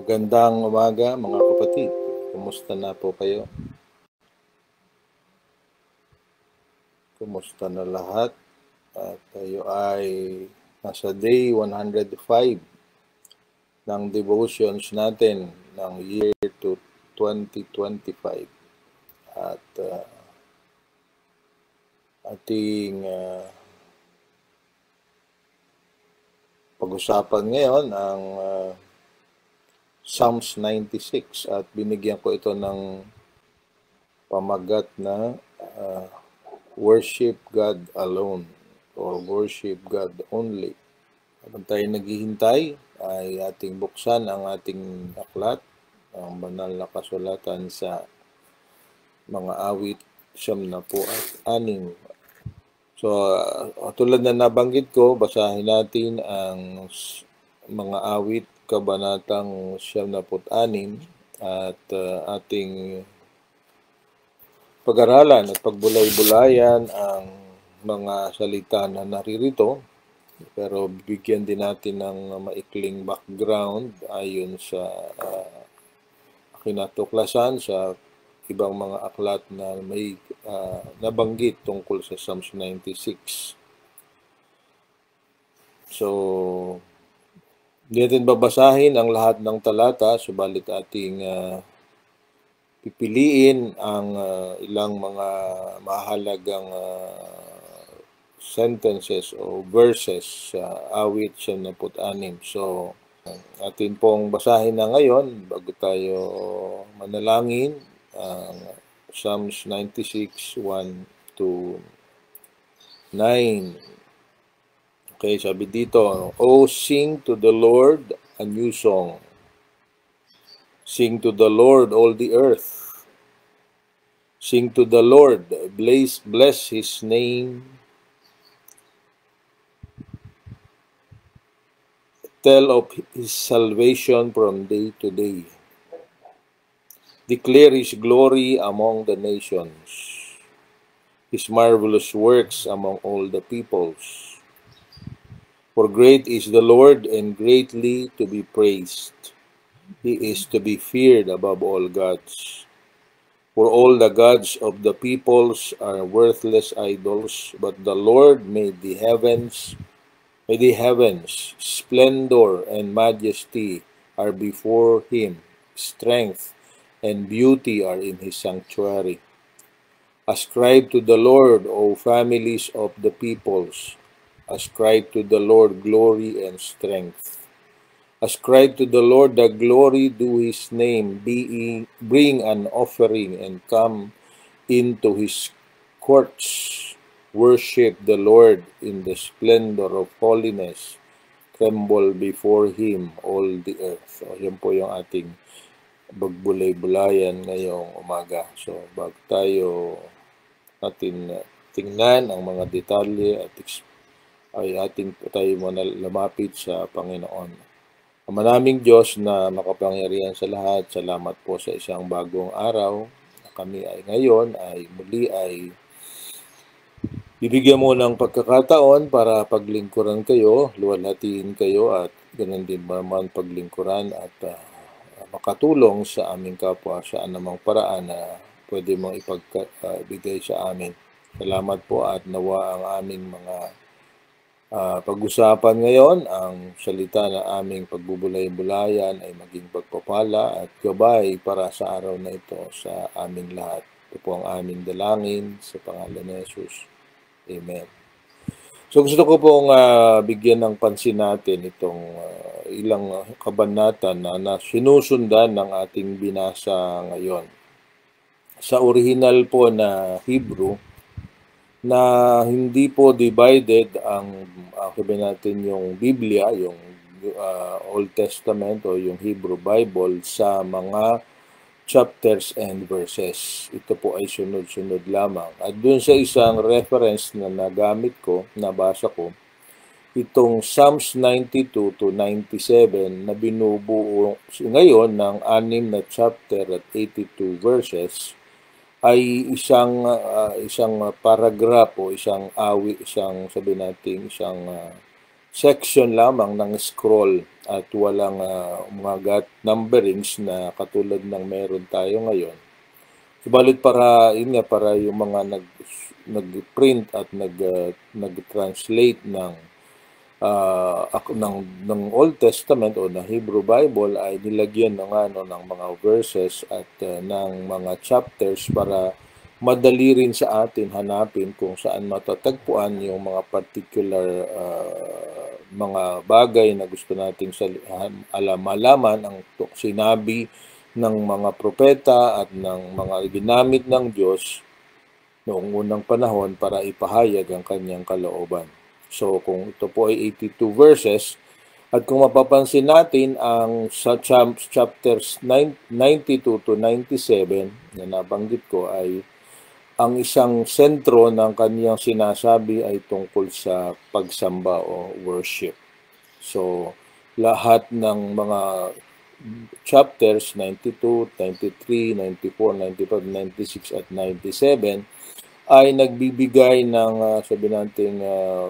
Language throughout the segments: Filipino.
Magandang umaga mga kapatid. Kumusta na po kayo? Kumusta na lahat? At tayo ay nasa day 105 ng devotions natin ng year to 2025. At ating pag-usapan ngayon ang Psalms 96 at binigyan ko ito ng pamagat na Worship God Alone or Worship God Only. Habang tayo naghihintay ay ating buksan ang ating aklat, ang banal na kasulatan sa mga awit 96. So, tulad na nabanggit ko, basahin natin ang mga awit kabanatang 96 at ating pag-aralan at pagbulay-bulayan ang mga salita na naririto, pero bigyan din natin ng maikling background ayon sa kinatuklasan sa ibang mga aklat na may nabanggit tungkol sa Psalms 96. So, hindi natin babasahin ang lahat ng talata, subalit ating pipiliin ang ilang mga mahalagang sentences o verses sa awit 96. So, atin pong basahin na ngayon bago tayo manalangin ang Psalms 96, 1 to 9. Okay, sabi dito, "Oh, sing to the Lord a new song. Sing to the Lord all the earth. Sing to the Lord, bless His name. Tell of His salvation from day to day. Declare His glory among the nations, His marvelous works among all the peoples. For great is the Lord and greatly to be praised. He is to be feared above all gods. For all the gods of the peoples are worthless idols, but the Lord made the heavens. Splendor and majesty are before Him. Strength and beauty are in His sanctuary. Ascribe to the Lord, O families of the peoples. Ascribe to the Lord glory and strength. Ascribe to the Lord the glory due His name. Bring an offering and come into His courts. Worship the Lord in the splendor of holiness. Tremble before Him, all the earth." So, yan po yung ating bagbulay-bulayan ngayong umaga. So, bago tayo natin tingnan ang mga detalye at ay ating tayo muna lumapit sa Panginoon. Ang manaming Diyos na makapangyarihan sa lahat, salamat po sa isang bagong araw na kami ay ngayon ay muli ay bibigyan mo ng pagkakataon para paglingkuran kayo, luwalhatiin kayo at ganun din naman paglingkuran at makatulong sa aming kapwa sa anumang paraan na pwede mong ipagbigay sa amin. Salamat po at nawa ang aming mga pag-usapan ngayon, ang salita na aming pagbubulay-bulayan ay maging pagpapala at gabay para sa araw na ito sa aming lahat. Ito po ang aming dalangin sa pangalan ni Jesus. Amen. So gusto ko pong bigyan ng pansin natin itong ilang kabanata na sinusundan ng ating binasa ngayon. Sa original po na Hebrew, na hindi po divided ang sabihin natin yung Biblia, yung Old Testament o yung Hebrew Bible sa mga chapters and verses. Ito po ay sunod-sunod lamang. At dun sa isang reference na nagamit ko, nabasa ko, itong Psalms 92 to 97 na binubuo ngayon ng 6 na chapter at 82 verses ay isang paragraph o isang awit, isang sabihin natin isang section lamang ng scroll at walang mga numberings na katulad ng meron tayo ngayon. Subalit para yung mga nag-print at nag-translate ng Old Testament o ng Hebrew Bible ay nilagyan ng mga verses at ng mga chapters para madali rin sa atin hanapin kung saan matatagpuan yung mga particular mga bagay na gusto nating malaman ang sinabi ng mga propeta at ng mga ginamit ng Diyos noong unang panahon para ipahayag ang kanyang kalooban. So kung ito po ay 82 verses, at kung mapapansin natin ang sa chapters 92 to 97 na nabanggit ko ay ang isang sentro ng kaniyang sinasabi ay tungkol sa pagsamba o worship. So, lahat ng mga chapters 92, 93, 94, 95, 96 at 97 ay nagbibigay ng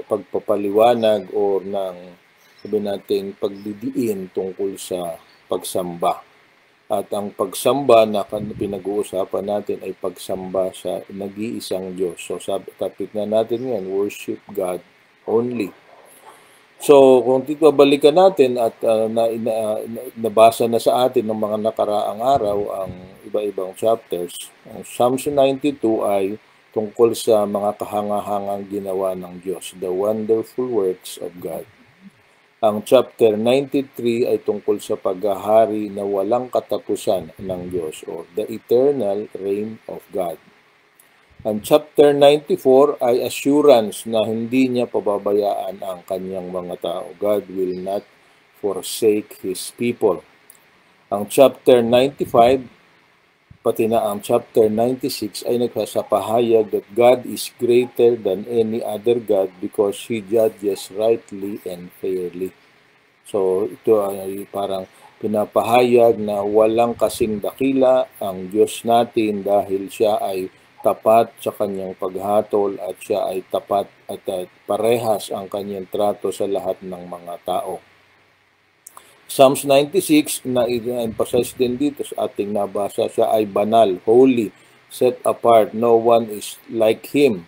pagpapaliwanag o ng pagdidiin tungkol sa pagsamba. At ang pagsamba na pinag-uusapan natin ay pagsamba sa nag-iisang Diyos. So, topic na natin ngayon, worship God only. So, kung balikan natin at nabasa na sa atin ng mga nakaraang araw ang iba-ibang chapters, ang Psalms 92 ay tungkol sa mga kahangahangang ginawa ng Diyos, the wonderful works of God. Ang chapter 93 ay tungkol sa paghahari na walang katapusan ng Diyos o the eternal reign of God. Ang chapter 94 ay assurance na hindi niya pababayaan ang kanyang mga tao. God will not forsake His people. Ang chapter 95, pati na ang chapter 96 ay nagsasapahayag that God is greater than any other God because He judges rightly and fairly. So ito ay parang pinapahayag na walang kasing dakila ang Diyos natin dahil siya ay tapat sa kanyang paghatol at siya ay tapat at parehas ang kanyang trato sa lahat ng mga tao. Psalms 96 na i-emphasize din dito sa ating nabasa, siya ay banal, holy, set apart, no one is like Him.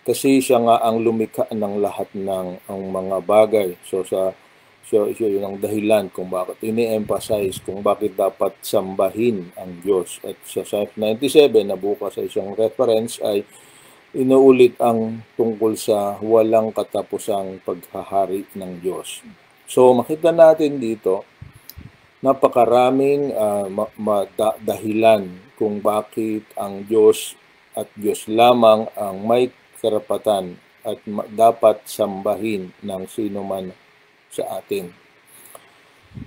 Kasi siya nga ang lumikha ng lahat ng ang mga bagay. So yun ang dahilan kung bakit ini-emphasize kung bakit dapat sambahin ang Diyos. At sa Psalm 97 na bukas sa isang reference ay inuulit ang tungkol sa walang katapusang paghahari ng Diyos. So makita natin dito, napakaraming dahilan kung bakit ang Diyos at Diyos lamang ang may karapatan at dapat sambahin ng sino man sa atin.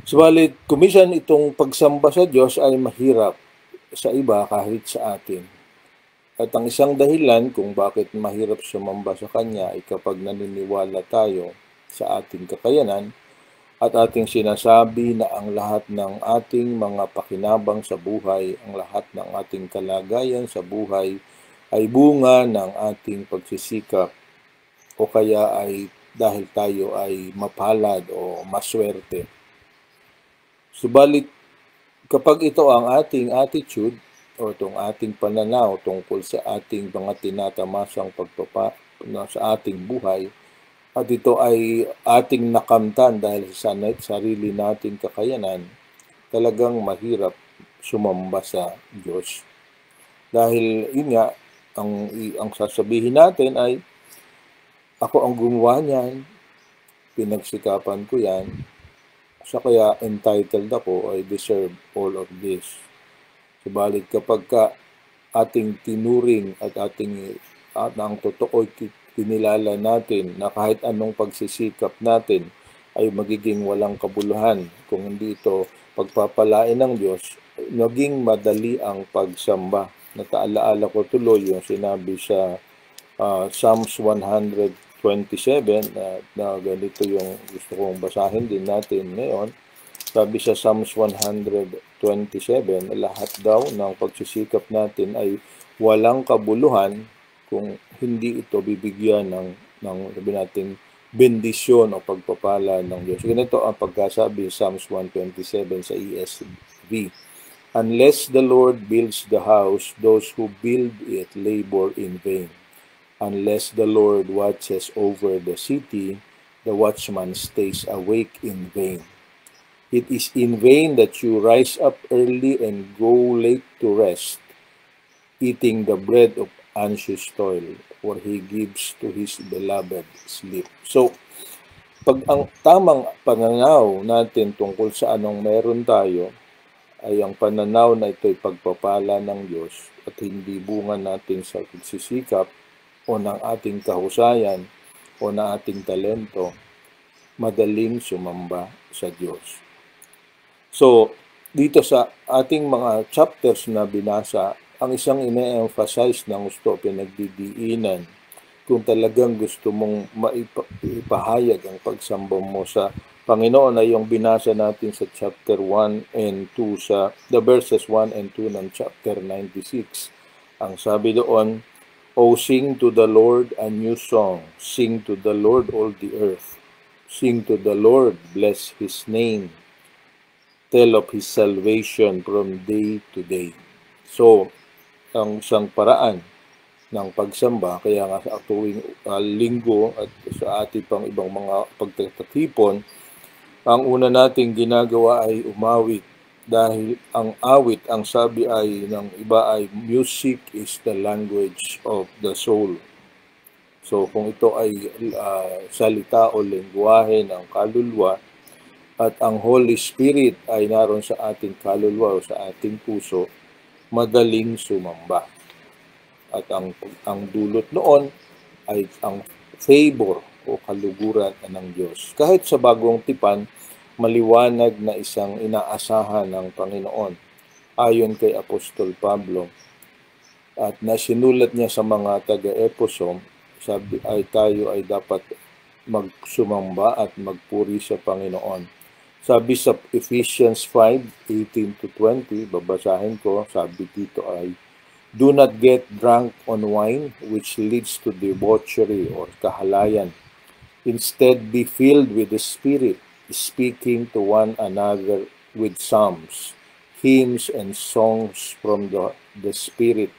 Subalit, kumisan itong pagsamba sa Diyos ay mahirap sa iba kahit sa atin. At ang isang dahilan kung bakit mahirap sumamba sa Kanya ay kapag naniniwala tayo sa ating kakayanan at ating sinasabi na ang lahat ng ating mga pakinabang sa buhay, ang lahat ng ating kalagayan sa buhay ay bunga ng ating pagsisikap o kaya ay dahil tayo ay mapalad o maswerte. Subalit, kapag ito ang ating attitude o itong ating pananaw tungkol sa ating mga tinatamasang sa ating buhay, at ito ay ating nakamtan dahil sa sarili nating kakayanan, talagang mahirap sumamba sa Diyos. Dahil yun nga, ang sasabihin natin ay, ako ang gumawa niyan, pinagsikapan ko yan, sa kaya entitled ako, I deserve all of this. Subalit kapag ating tinuring at ang totoo kinilala natin na kahit anong pagsisikap natin ay magiging walang kabuluhan kung hindi ito pagpapalain ng Diyos, naging madali ang pagsamba. Nataalaala ko tuloy yung sinabi sa Psalms 127 na ganito yung gusto kong basahin din natin ngayon. Sabi sa Psalms 127, lahat daw ng pagsisikap natin ay walang kabuluhan kung hindi ito bibigyan ng sabi natin bendisyon o pagpapala ng Diyos. Ganito ang pagkasabi Psalms 127 sa ESV. Unless the Lord builds the house, those who build it labor in vain. Unless the Lord watches over the city, the watchman stays awake in vain. It is in vain that you rise up early and go late to rest, eating the bread of anxious toil, for he gives to his beloved sleep. So, pag ang tamang pananaw natin tungkol sa anong meron tayo, ay ang pananaw na ito'y pagpapala ng Diyos at hindi bunga natin sa pagsisikap o ng ating kahusayan o ng ating talento, madaling sumamba sa Diyos. So, dito sa ating mga chapters na binasa, ang isang ine-emphasize na gusto pinagdidiinan kung talagang gusto mong maipahayag ang pagsamba mo sa Panginoon ay yung binasa natin sa chapter 1 and 2 sa the verses 1 and 2 ng chapter 96. Ang sabi doon, O sing to the Lord a new song, sing to the Lord all the earth. Sing to the Lord, bless His name. Tell of His salvation from day to day. So, ang isang paraan ng pagsamba, kaya nga sa tuwing linggo at sa ating pang ibang mga pagtatipon, ang una nating ginagawa ay umawit. Dahil ang awit, ang sabi ay ng iba ay music is the language of the soul. So kung ito ay salita o lengguwahe ng kaluluwa at ang Holy Spirit ay naroon sa ating kaluluwa o sa ating puso, madaling sumamba. At ang dulot noon ay ang favor o kaluguran ng Diyos. Kahit sa bagong tipan, maliwanag na isang inaasahan ng Panginoon ayon kay Apostol Pablo at nasinulat niya sa mga taga-Epeso, sabi ay tayo ay dapat magsumamba at magpuri sa Panginoon. Sabi sa Ephesians 5:18-20, babasahin ko, sabi dito ay, Do not get drunk on wine, which leads to debauchery or kahalayan. Instead, be filled with the Spirit, speaking to one another with psalms, hymns, and songs from the Spirit.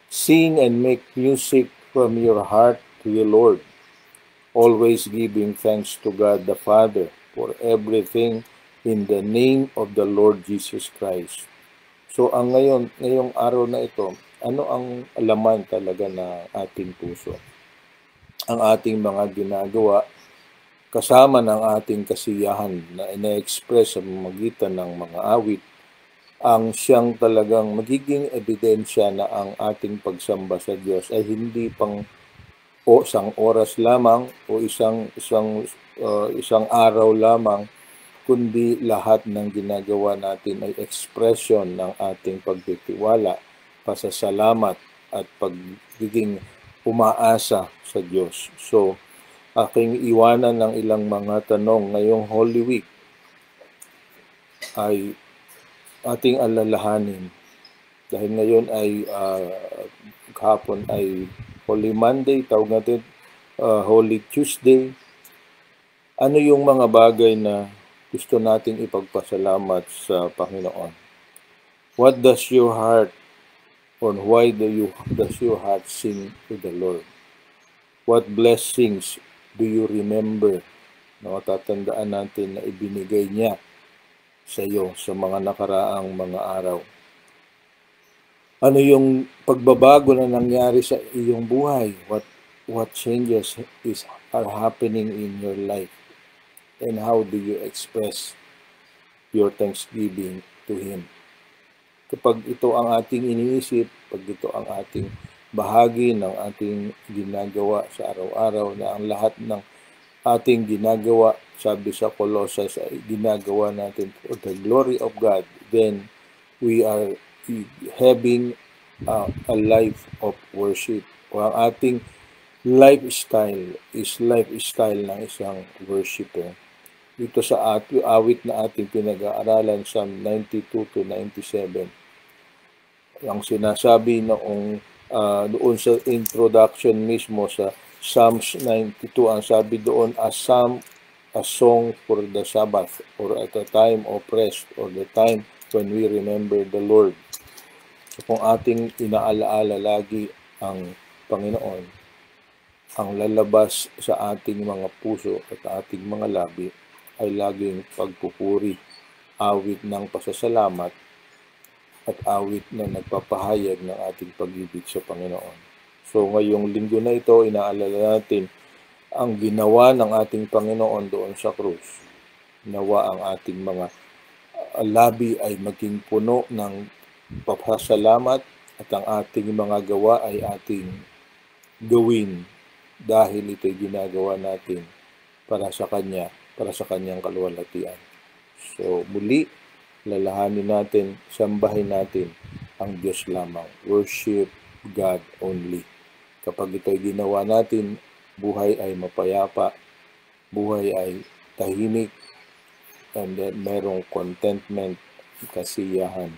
Sing and make music from your heart to the Lord, always giving thanks to God the Father for everything in the name of the Lord Jesus Christ. So ang ngayong araw na ito, ano ang laman talaga na ating puso? Ang ating mga ginagawa kasama ng ating kasiyahan na ina-express sa magitan ng mga awit, ang siyang talagang magiging ebidensya na ang ating pagsamba sa Diyos ay hindi pang isang oras lamang o isang araw lamang, kundi lahat ng ginagawa natin ay expression ng ating pagtitiwala, pasasalamat at pagiging umaasa sa Diyos. So, aking iwanan ng ilang mga tanong ngayong Holy Week ay ating alalahanin. Dahil ngayon ay kahapon ay Holy Monday, tawag natin Holy Tuesday. Ano yung mga bagay na gusto nating ipagpasalamat sa Panginoon? What does your heart or why does your heart sing to the Lord? What blessings do you remember na matatandaan natin na ibinigay niya sa iyo sa mga nakaraang mga araw? Ano yung pagbabago na nangyari sa iyong buhay? What changes are happening in your life? And how do you express your thanksgiving to Him? Kapag ito ang ating iniisip, pag ito ang ating bahagi ng ating ginagawa sa araw-araw, na ang lahat ng ating ginagawa, sabi sa Colossus, ay ginagawa natin for the glory of God, then we are having a life of worship. O ang ating lifestyle is lifestyle ng isang worshiper. Dito sa awit na ating pinag-aaralan, Psalm 92-97, ang sinasabi noong doon sa introduction mismo sa Psalms 92, ang sabi doon, a psalm, a song for the Sabbath, or at a time of rest, or the time when we remember the Lord. So kung ating inaalaala lagi ang Panginoon, ang lalabas sa ating mga puso at ating mga labi ay laging pagpupuri, awit ng pasasalamat at awit na nagpapahayag ng ating pag-ibig sa Panginoon. So ngayong linggo na ito, inaalala natin ang ginawa ng ating Panginoon doon sa krus. Nawa ang ating mga labi ay maging puno ng pasasalamat at ang ating mga gawa ay ating gawin dahil ito'y ginagawa natin para sa Kanya, para sa Kanyang kaluwalhatian. So muli, lalahanin natin, sambahin natin ang Diyos lamang. Worship God only. Kapag ito'y ginawa natin, buhay ay mapayapa, buhay ay tahimik, and then merong contentment, kasiyahan,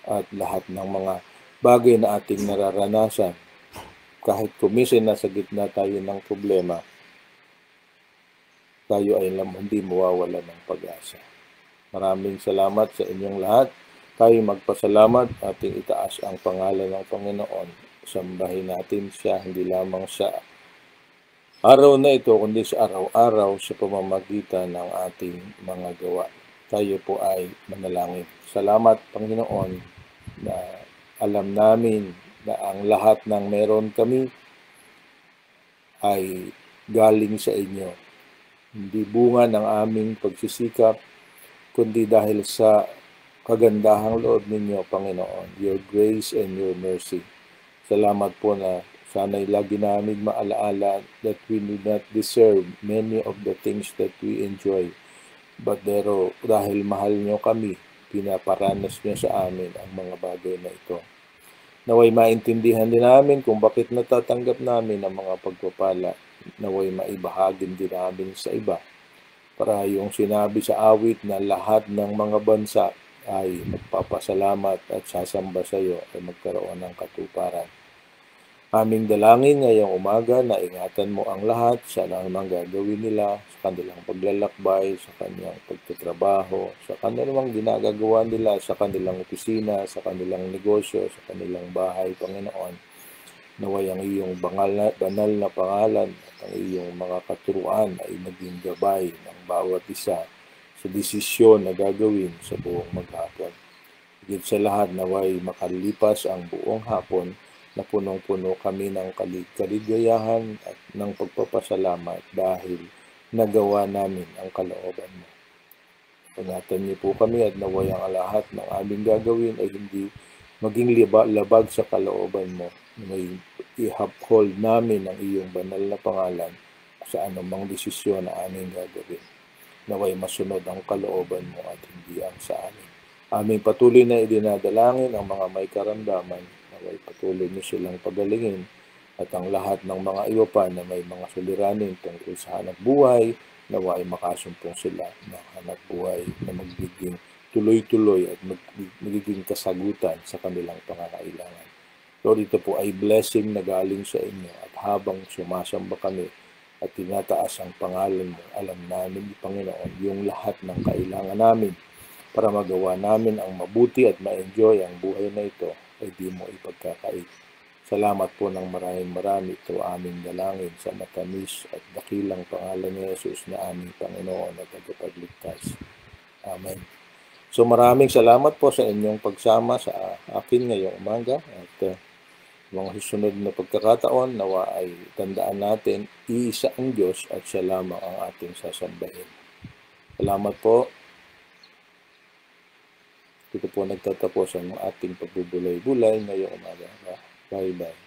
at lahat ng mga bagay na ating nararanasan. Kahit kumisan nasa gitna tayo ng problema, tayo ay hindi mawawala ng pag-asa. Maraming salamat sa inyong lahat. Tayo magpasalamat, ating itaas ang pangalan ng Panginoon. Sambahin natin siya hindi lamang sa araw na ito, kundi sa araw-araw sa pamamagitan ng ating mga gawa. Tayo po ay manalangin. Salamat, Panginoon, na alam namin na ang lahat ng meron kami ay galing sa inyo. Hindi bunga ng aming pagsisikap, kundi dahil sa kagandahang loob ninyo, Panginoon, your grace and your mercy. Salamat po na sana'y lagi namin maalaala that we do not deserve many of the things that we enjoy. But dahil mahal nyo kami, pinaparanas nyo sa amin ang mga bagay na ito. Naway maintindihan din namin kung bakit natatanggap namin ang mga pagpapala. Naway maibahagin din namin sa iba. Para yung sinabi sa awit na lahat ng mga bansa ay magpapasalamat at sasamba sa iyo ay magkaroon ng katuparan. Aming dalangin ngayong umaga na ingatan mo ang lahat sa anumang gagawin nila, sa kanilang paglalakbay, sa kanilang pagtatrabaho, sa kanilang ginagagawa nila, sa kanilang opisina, sa kanilang negosyo, sa kanilang bahay, Panginoon. Naway ang iyong banal na pangalan at ang iyong mga katuruan ay maging gabay ng bawat isa sa desisyon na gagawin sa buong maghapon. Higit sa lahat, naway makalipas ang buong hapon na punong-puno kami ng kaligayahan at ng pagpapasalamat dahil nagawa namin ang kalooban mo. Ingatan niyo po kami at naway ang lahat ng aming gagawin ay hindi maging labag sa kalooban mo. May i-uphold namin ang iyong banal na pangalan sa anumang desisyon na aming gagawin. Naway masunod ang kalooban mo at hindi ang sa amin. Aming patuloy na idinadalangin ang mga may karamdaman. Naway patuloy niyo silang pagalingin at ang lahat ng mga iba pa na may mga suliranin tungkol sa hanap buhay, naway makasumpong sila ng hanap buhay na magiging tuloy-tuloy at magiging kasagutan sa kanilang pangangailangan. Lord, ito po ay blessing na galing sa inyo at habang sumasamba kami at tinataas ang pangalan mo, alam namin, Panginoon, yung lahat ng kailangan namin para magawa namin ang mabuti at ma-enjoy ang buhay na ito ay di mo ipagkakait. Salamat po ng marami ito aming dalangin sa matamis at dakilang pangalan ni Jesus na aming Panginoon at tagapagligtas. Amen. So maraming salamat po sa inyong pagsama sa akin ngayong umaga at mga susunod na pagkakataon nawa ay tandaan natin iisa ang Diyos at siya lamang ang ating sasambahin. Salamat po. Ito po nagtatapos ang ating pagbubulay-bulay ngayong umaga. Bye-bye.